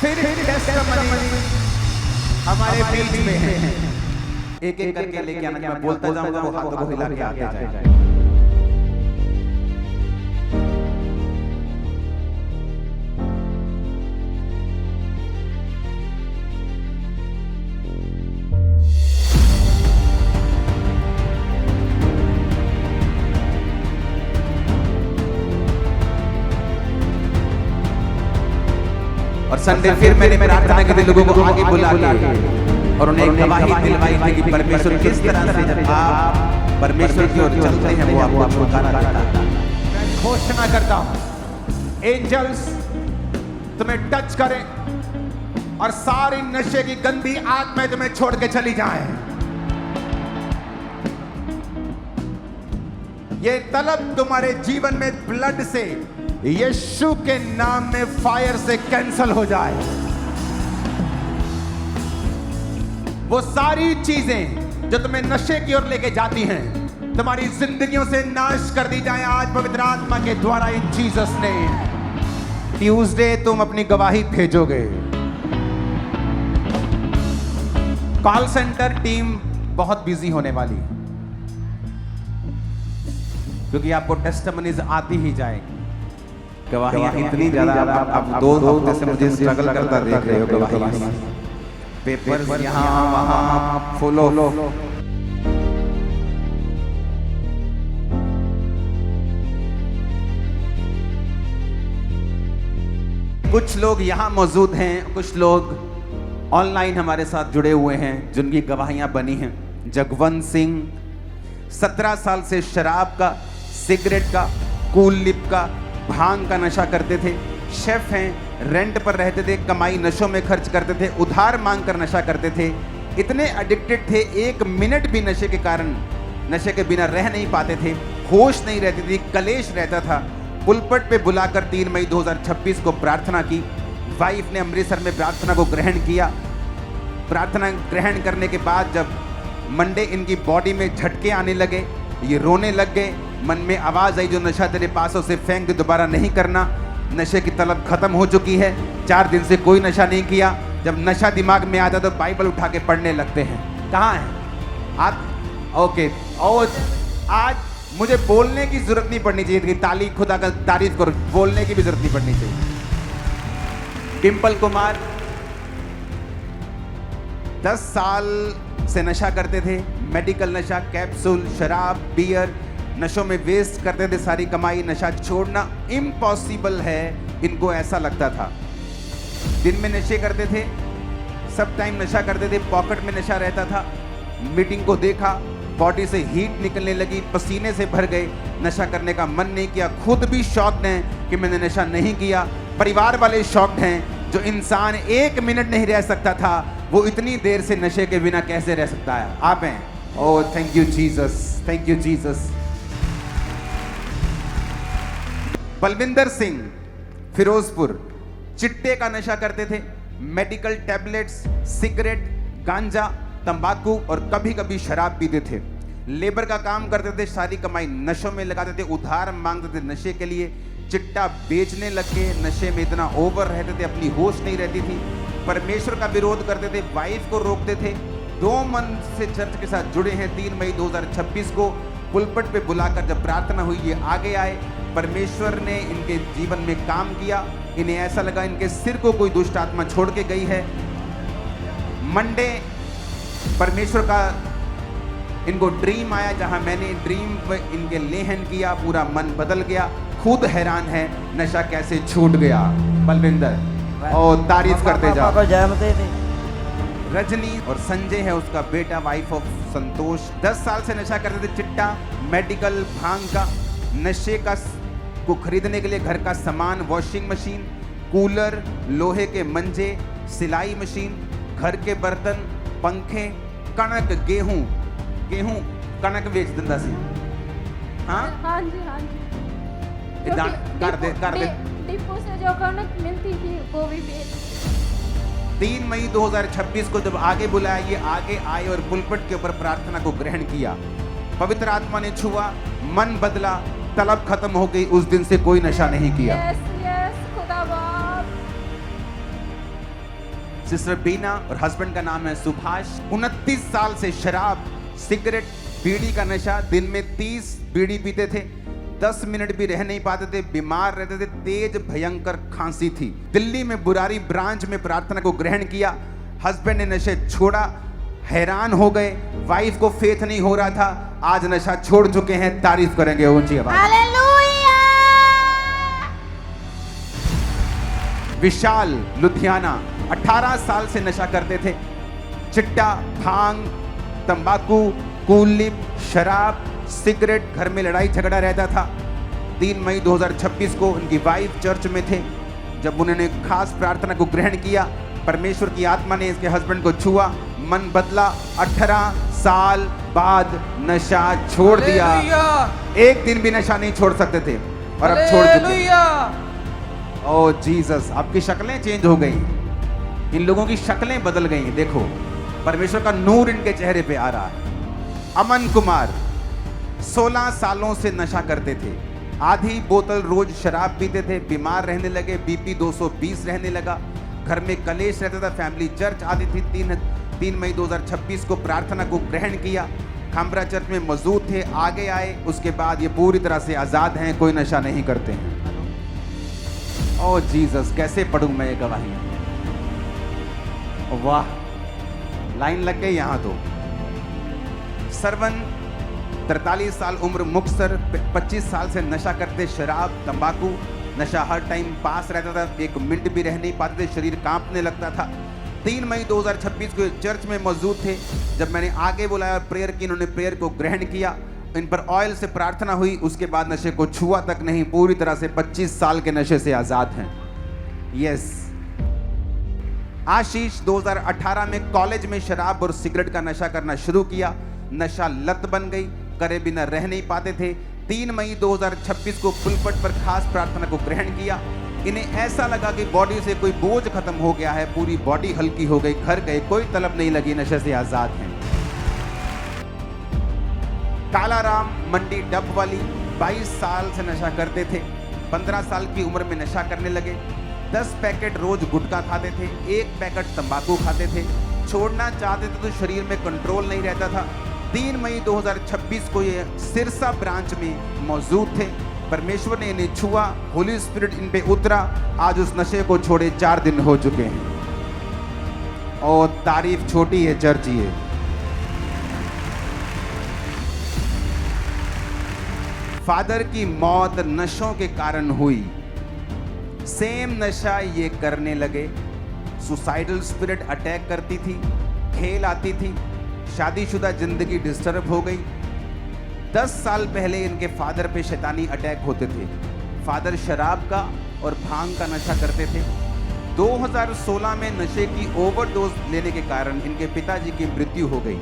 फिर टेस्टिमनी हमारे बीच में है। एक एक करके लेके आना, मैं बोलता जाऊंगा वो हाथों को हिला के आते जाए। और संडे फिर मैंने प्रार्थना के लोगों को आगे बुला के और उन्हें गवाही दिलवाई थी कि परमेश्वर किस तरह से जब आप परमेश्वर की ओर चलते हैं वो आपको छुटकारा देता है। मैं घोषणा करता हूं एंजल्स तुम्हें टच करें और सारी नशे की गंदी आत्माएं तुम्हें छोड़ के चली जाएं। ये तलब तुम्हारे जीवन में ब्लड से यीशु के नाम में फायर से कैंसल हो जाए। वो सारी चीजें जो तुम्हें नशे की ओर लेके जाती हैं तुम्हारी जिंदगियों से नाश कर दी जाए आज पवित्र आत्मा के द्वारा इन जीसस ने। ट्यूसडे तुम अपनी गवाही भेजोगे। कॉल सेंटर टीम बहुत बिजी होने वाली है क्योंकि आपको टेस्टिमनीज आती ही जाएगी। गवाहियां इतनी ज्यादा आप 2 हफ्ते से मुझे स्ट्रगल करता देख रहे हो गवाहियां। पेपर्स यहाँ वहाँ फॉलो। कुछ लोग यहाँ मौजूद हैं, कुछ लोग ऑनलाइन हमारे साथ जुड़े हुए हैं जिनकी गवाहियां बनी हैं। जगवंत सिंह 17 साल से शराब का, सिगरेट का, कूल लिप का, भांग का नशा करते थे। शेफ हैं, रेंट पर रहते थे, कमाई नशों में खर्च करते थे, उधार मांग कर नशा करते थे। इतने एडिक्टेड थे, 1 मिनट भी नशे के कारण, नशे के बिना रह नहीं पाते थे। होश नहीं रहती थी, कलेश रहता था। पुलपट पे बुलाकर 3 मई 2026 को प्रार्थना की। वाइफ ने अमृतसर में प्रार्थना को ग्रहण किया। प्रार्थना ग्रहण करने के बाद जब मंडे इनकी बॉडी में झटके आने लगे, ये रोने लग गए। मन में आवाज आई जो नशा तेरे पासों से फेंक दे, दोबारा नहीं करना। नशे की तलब खत्म हो चुकी है। 4 दिन से कोई नशा नहीं किया। जब नशा दिमाग में आता तो बाइबल उठा के पढ़ने लगते हैं। कहाँ हैं आप? ओके। और आज मुझे बोलने की जरूरत नहीं पड़नी चाहिए कि ताली खुदा का तारीफ करो, बोलने की भी जरूरत नहीं पड़नी चाहिए। डिंपल कुमार 10 साल से नशा करते थे। मेडिकल नशा, कैप्सूल, शराब, बियर, नशों में वेस्ट करते थे सारी कमाई। नशा छोड़ना इम्पॉसिबल है, इनको ऐसा लगता था। दिन में नशे करते थे, सब टाइम नशा करते थे, पॉकेट में नशा रहता था। मीटिंग को देखा, बॉडी से हीट निकलने लगी, पसीने से भर गए। नशा करने का मन नहीं किया। खुद भी शॉक्ड हैं कि मैंने नशा नहीं किया। परिवार वाले शॉक्ड हैं। जो इंसान 1 मिनट नहीं रह सकता था वो इतनी देर से नशे के बिना कैसे रह सकता है? आप हैं। Oh thank you Jesus, thank you Jesus. Balvinder Singh Firozpur चिट्टे का नशा करते थे। मेडिकल टैबलेट्स, सिगरेट, गांजा, तंबाकू और कभी कभी शराब पीते थे। लेबर का काम करते थे, सारी कमाई नशों में लगाते थे, उधार मांगते थे नशे के लिए। चिट्टा बेचने लग गए, नशे में इतना ओवर रहते थे, अपनी होश नहीं रहती थी। परमेश्वर का विरोध करते थे, वाइफ को रोकते थे। 2 मंथ से चर्च के साथ जुड़े हैं। 3 मई 2026 को पुलपट पे बुलाकर जब प्रार्थना हुई ये आगे आए। परमेश्वर ने इनके जीवन में काम किया। इन्हें ऐसा लगा इनके सिर को कोई दुष्ट आत्मा छोड़ के गई है। मंडे परमेश्वर का इनको ड्रीम आया, जहां मैंने ड्रीम पे इनके लेहन किया, पूरा मन बदल गया। खुद हैरान है नशा कैसे छूट गया। बलविंदर और तारीफ करते जाओ। रजनी और संजय है उसका बेटा, वाइफ ऑफ संतोष। 10 साल से नशा करते थे, चिट्टा, मेडिकल, भांग का। नशे का को खरीदने के लिए घर का सामान, वॉशिंग मशीन, कूलर, लोहे के मंजे, सिलाई मशीन, घर के बर्तन, पंखे, कणक, गेहूं कणक बेच दिंदा सी। हाँ हाँ जी हाँ जी। कर दे डिपो से जो कणक मिलती थी वो भी बेच। 3 मई 2026 को जब आगे बुलाया, ये आगे आए और पुलपट के ऊपर प्रार्थना को ग्रहण किया। पवित्र आत्मा ने छुआ, मन बदला, तलब खत्म हो गई। उस दिन से कोई नशा नहीं किया। यस खुदा बाप। सिस्टर बीना और हस्बैंड का नाम है सुभाष। 29 साल से शराब, सिगरेट, बीड़ी का नशा, दिन में 30 बीड़ी पीते थे, 10 मिनट भी रह नहीं पाते थे, बीमार रहते थे, तेज भयंकर खांसी थी। दिल्ली में बुरारी ब्रांच में प्रार्थना को ग्रहण किया, हस्बैंड ने नशे छोड़ा, हैरान हो गए, वाइफ को फेथ नहीं हो रहा था, आज नशा छोड़ चुके हैं, तारीफ करेंगे ऊंची आवाज। हालेलुया। विशाल लुधियाना 18 साल से नशा करते थे, चिट्टा, भांग, तंबाकू, कूलिप, शराब, सिगरेट, घर में लड़ाई झगड़ा रहता था। 3 मई 2026 को उनकी वाइफ चर्च में थे, जब उन्होंने खास प्रार्थना को ग्रहण किया, परमेश्वर की आत्मा ने इसके हस्बैंड को छुआ, मन बदला, 18 साल बाद नशा छोड़ दिया। एक दिन भी नशा नहीं छोड़ सकते थे और अब छोड़ चुके। ओह जीसस, आपकी शक्लें चेंज हो गई, इन लोगों की शक्लें बदल गई। देखो परमेश्वर का नूर इनके चेहरे पे आ रहा है। अमन कुमार 16 सालों से नशा करते थे, आधी बोतल रोज शराब पीते थे, बीमार रहने लगे, बीपी 220 रहने लगा, घर में कलेश रहता था, फैमिली चर्च आती थी। 3 मई 2026 को प्रार्थना को ग्रहण किया, खामरा चर्च में मौजूद थे, आगे आए, उसके बाद ये पूरी तरह से आजाद हैं, कोई नशा नहीं करते हैं। ओह जीसस, कैसे पढ़ूं मैं ये गवाही? वाह, लाइन लग गई यहां तो। सरवन 43 साल उम्र, मुक्तसर, 25 साल से नशा करते, शराब, तंबाकू, नशा हर टाइम पास रहता था, 1 मिनट भी रह नहीं पाते थे, शरीर कांपने लगता था। 3 मई 2026 को चर्च में मौजूद थे, जब मैंने आगे बुलाया, प्रेयर की, इन्होंने प्रेयर को ग्रहण किया, इन पर ऑयल से प्रार्थना हुई, उसके बाद नशे को छुआ तक नहीं, पूरी तरह से 25 साल के नशे से आजाद हैं। यस। आशीष 2018 में कॉलेज में शराब और सिगरेट का नशा करना शुरू किया, नशा लत बन गई, करे बिना रह नहीं पाते थे। 3 मई 2026 को पुलपट पर खास प्रार्थना को ग्रहण किया, इन्हें ऐसा लगा कि बॉडी से कोई बोझ खत्म हो गया है, पूरी बॉडी हल्की हो गई, घर गए, कोई तलब नहीं लगी, नशे से आजाद हैं। कालाराम मंडी डब वाली 22 साल से नशा करते थे, 15 साल की उम्र में नशा करने लगे, 10 पैकेट रोज गुटखा खाते थे, 1 पैकेट तंबाकू खाते थे, छोड़ना चाहते थे तो शरीर में कंट्रोल नहीं रहता था। 3 मई 2026 को ये सिरसा ब्रांच में मौजूद थे, परमेश्वर ने इन्हें छुआ, होली स्पिरिट इन पे उतरा, आज उस नशे को छोड़े 4 दिन हो चुके हैं। और तारीफ छोटी है चर्च ये। फादर की मौत नशों के कारण हुई, सेम नशा ये करने लगे, सुसाइडल स्पिरिट अटैक करती थी, खेल आती थी, शादीशुदा जिंदगी डिस्टर्ब हो गई। 10 साल पहले इनके फादर पे शैतानी अटैक होते थे, फादर शराब का और भांग का नशा करते थे। 2016 में नशे की ओवरडोज लेने के कारण इनके पिताजी की मृत्यु हो गई,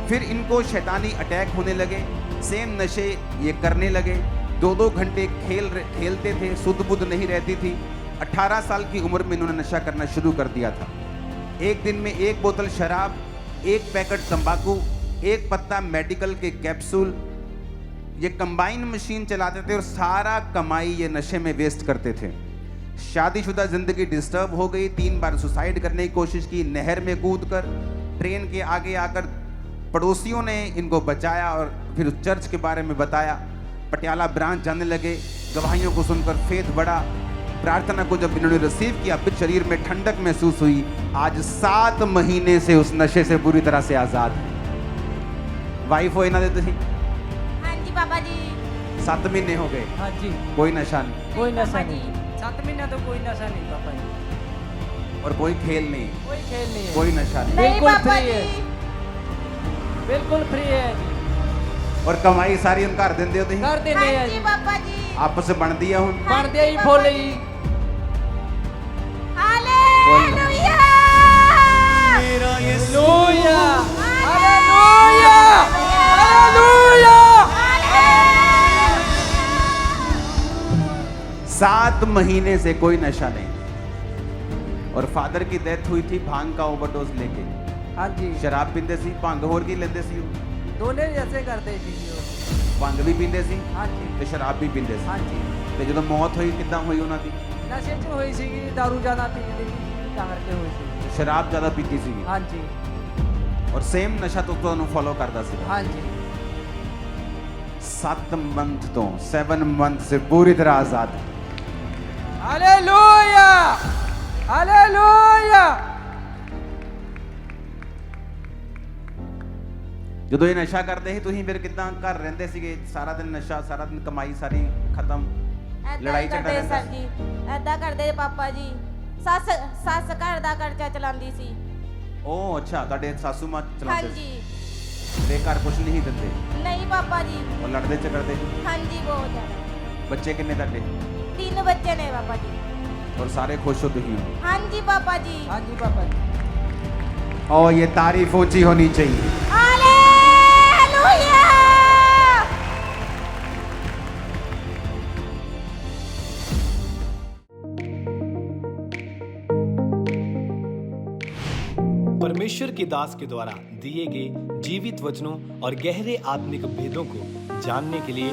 फिर इनको शैतानी अटैक होने लगे, सेम नशे ये करने लगे, 2-2 घंटे खेलते थे, सुध बुध नहीं रहती थी। 18 साल की उम्र में इन्होंने नशा करना शुरू कर दिया था। एक दिन में 1 बोतल शराब, 1 पैकेट तंबाकू, 1 पत्ता मेडिकल के कैप्सूल, ये कंबाइन मशीन चलाते थे और सारा कमाई ये नशे में वेस्ट करते थे। शादीशुदा जिंदगी डिस्टर्ब हो गई, 3 बार सुसाइड करने की कोशिश की, नहर में कूदकर, ट्रेन के आगे आकर पड़ोसियों ने इनको बचाया और फिर चर्च के बारे में बताया। पटियाला ब्रांच जाने लगे, गवाहियों को सुनकर फेथ बढ़ा। प्रार्थना को जब इन्होंने रिसीव किया, फिर शरीर में ठंडक महसूस हुई। आज 7 महीने से उस नशे से पूरी तरह से आजाद है। वाइफ हो ना देते थी? हाँ जी पापा जी। 7 महीने हो गए? हाँ जी। कोई नशा नहीं? कोई नशा पापा नहीं, जी। 7 महीना तो कोई नशा नहीं पापा जी। और कोई खेल नहीं, कोई खेल नहीं है, कोई नशा नहीं, नहीं बिल्कुल पापा फ्री है, जी। बिल्कुल फ्री है जी। और कमाई सारी हम घर देंदे होते कर देने हाँ है जी जी, पापा जी। आपस से बन दिया हूं। बन दिया ही फुल ही। हालेलुया। Hallelujah, hallelujah, hallelujah. 7 महीने से कोई नशा नहीं। और फादर की डेथ हुई थी भांग का ओवरडोज लेके। हाँ जी, शराब पींदे सी, भंग होर की लेंदे सी, दोनों जैसे करते जी वो। भंग भी पींदे सी हाँ जी, ਤੇ ਸ਼ਰਾਬ ਵੀ ਪੀਂਦੇ ਸੀ। हाँ जी। ਤੇ ਜਦੋਂ ਮੌਤ ਹੋਈ ਕਿੱਦਾਂ ਹੋਈ ਉਹਨਾਂ ਦੀ? नशे च हुई सी, दारू ज्यादा पी ली थी, ਤਾਂ ਕਰਕੇ हुई सी। ਸ਼ਰਾਬ ਜ਼ਿਆਦਾ ਪੀਤੀ ਸੀ ਹਾਂਜੀ ਔਰ ਸੇਮ ਨਸ਼ਾ ਤੋਂ ਤੁਹਾਨੂੰ ਫੋਲੋ ਕਰਦਾ ਸੀ ਹਾਂਜੀ 7 ਮੰਥ ਤੋਂ 7 ਮੰਥ ਸੇ ਪੂਰੀ ਤਰ੍ਹਾਂ ਆਜ਼ਾਦ ਹਾਲੇਲੂਇਆ ਹਾਲੇਲੂਇਆ ਜਦੋਂ ਇਹ ਨਸ਼ਾ ਕਰਦੇ ਸੀ ਤੁਸੀਂ ਫਿਰ ਕਿਦਾਂ ਘਰ ਰਹਿੰਦੇ ਸੀਗੇ ਸਾਰਾ ਦਿਨ ਨਸ਼ਾ ਸਾਰਾ ਦਿਨ ਕਮਾਈ ਸਾਰੀ ਖਤਮ ਲੜਾਈ ਝਗੜਾ ਕਰਦੇ ਰਹਿੰਦਾ ਸਰ ਜੀ ਐਦਾਂ ਕਰਦੇ ਪਾਪਾ ਜੀ ਸੱਸ ਘਰ ਦਾ ਖਰਚਾ ਚਲਾਉਂਦੀ ਸੀ ਉਹ ਅੱਛਾ ਤੁਹਾਡੇ ਸਾਸੂ ਮਾਂ ਚਲਾਉਂਦੇ ਸੀ ਹਾਂਜੀ ਤੇ ਘਰ ਕੁਛ ਨਹੀਂ ਦਿੰਦੇ ਨਹੀਂ ਪਾਪਾ ਜੀ ਉਹ ਲੜਦੇ ਝਗੜਦੇ ਹਾਂਜੀ ਬਹੁਤ ਜ਼ਿਆਦਾ ਬੱਚੇ ਕਿੰਨੇ ਤੁਹਾਡੇ 3 ਬੱਚੇ ਨੇ ਪਾਪਾ ਜੀ और सारे खुश हो दुखी हो ਹਾਂਜੀ ਪਾਪਾ ਜੀ ਹਾਂਜੀ ਪਾਪਾ ਜੀ और ये तारीफ ऊंची होनी चाहिए ਹਾਲੇਲੂਇਆ परमेश्वर के दास के द्वारा दिए गए जीवित वचनों और गहरे आत्मिक भेदों को जानने के लिए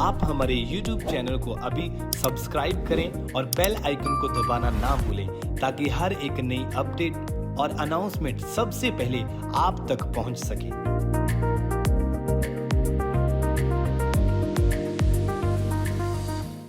आप हमारे YouTube चैनल को अभी सब्सक्राइब करें और बेल आइकन को दबाना ना भूलें ताकि हर एक नई अपडेट और अनाउंसमेंट सबसे पहले आप तक पहुंच सके।